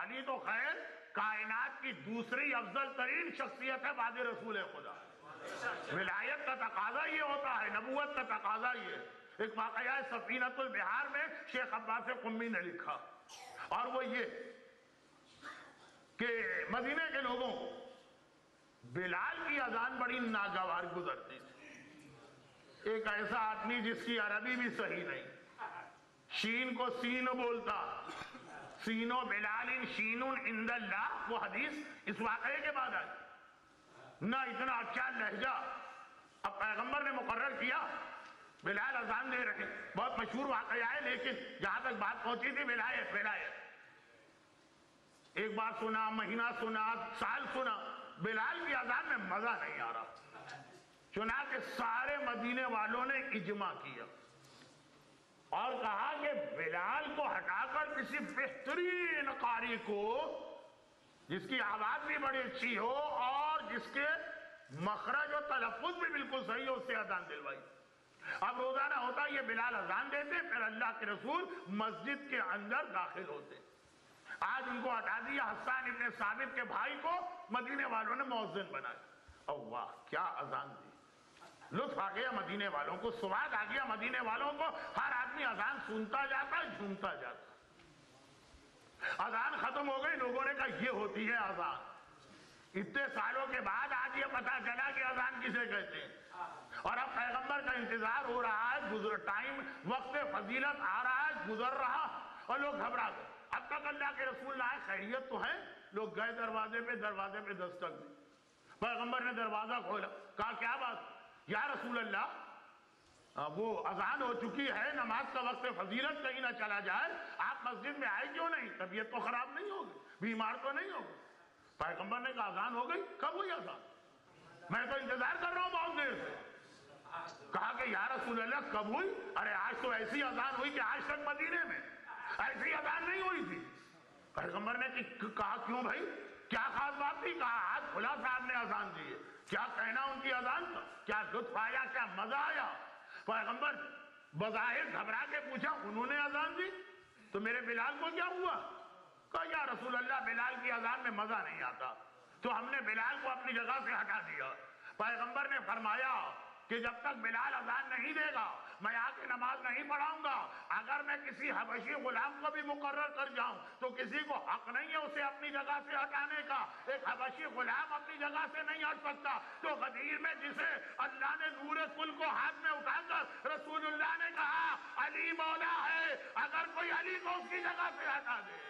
علی تو خیر کائنات کی دوسری افضل ترین شخصیت ہے بعد رسول خدا. ولایت کا تقاضا یہ ہوتا ہے، نبوت کا تقاضا یہ. ایک واقعہ ہے سفینۃ البحار میں شیخ عباس قمی نے لکھا، اور وہ یہ کہ مدینے کے لوگوں بلال کی اذان بڑی ناگوار گزرتی تھی. ایک ایسا آدمی جس کی عربی بھی صحیح نہیں، شین کو سین بولتا، سینو بلال شین عند اللہ، وہ حدیث اس واقعے کے بعد آئی. نہ اتنا اچھا لہجہ. اب پیغمبر نے مقرر کیا بلال اذان دے رہے، بہت مشہور واقعہ ہے، لیکن جہاں تک بات پہنچی تھی ولایت ولایت. ایک بار سنا، مہینہ سنا، سال سنا، بلال کی اذان میں مزہ نہیں آ رہا. چنانچہ سارے مدینے والوں نے اجماع کیا اور کہا کہ بلال کو ہٹا کر کسی بہترین قاری کو جس کی آواز بھی بڑی اچھی ہو اور جس کے مخرج و تلفظ بھی بالکل صحیح ہو، اس سے اذان دلوائی. اب روزانہ ہوتا یہ بلال اذان دیتے، پھر اللہ کے رسول مسجد کے اندر داخل ہوتے. آج ان کو ہٹا دیا، حسان ابن ثابت کے بھائی کو مدینے والوں نے مؤذن بنایا. اور واہ کیا اذان دی، لطف آ گیا مدینے والوں کو، سواد آ گیا مدینے والوں کو. ہر آدمی اذان سنتا جاتا، جھومتا جاتا. اذان ختم ہو گئی، لوگوں نے کہا یہ ہوتی ہے اذان. اتنے سالوں کے بعد آج یہ پتا چلا کہ اذان کسے کہتے ہیں. اور اب پیغمبر کا انتظار ہو رہا ہے، ٹائم وقت فضیلت آ رہا ہے، گزر رہا، اور لوگ گھبرا گئے. اب تک اللہ کے رسول لائے خیریت تو ہے. لوگ گئے دروازے پہ دستک دی. پیغمبر نے دروازہ کھولا، کہا کیا بات یا رسول اللہ، وہ اذان ہو چکی ہے، نماز کا وقت فضیلت کہیں نہ چلا جائے، آپ مسجد میں آئے کیوں نہیں؟ طبیعت تو خراب نہیں ہوگی، بیمار تو نہیں ہوگی؟ پیغمبر نے کہا اذان ہو گئی. کب ہوئی اذان؟ میں تو انتظار کر رہا ہوں بہت دیر سے. کہا کہ یا رسول اللہ کب ہوئی؟ ارے آج تو ایسی اذان ہوئی کہ آج تک مدینے میں ایسی اذان نہیں ہوئی تھی. پیغمبر نے کہا کیوں بھائی، کیا خاص بات تھی؟ کہا آج کھلا صاحب نے اذان دی ہے. کیا کہنا ان کی اذان کا، کیا لطف آیا، کیا مزہ آیا. پیغمبر بظاہر گھبرا کے پوچھا انہوں نے اذان دی تو میرے بلال کو کیا ہوا؟ کہا یا رسول اللہ بلال کی اذان میں مزہ نہیں آتا تو ہم نے بلال کو اپنی جگہ سے ہٹا دیا. پیغمبر نے فرمایا کہ جب تک بلال اذان نہیں دے گا میں آ کے نماز نہیں پڑھاؤں گا. اگر میں کسی حبشی غلام کو بھی مقرر کر جاؤں تو کسی کو حق نہیں ہے اسے اپنی جگہ سے ہٹانے کا. ایک حبشی غلام اپنی جگہ سے نہیں ہٹ سکتا. تو غدیر میں جسے اللہ نے نور کل کو ہاتھ میں اٹھا کر رسول اللہ نے کہا علی مولا ہے، اگر کوئی علی کو اس کی جگہ سے ہٹا دے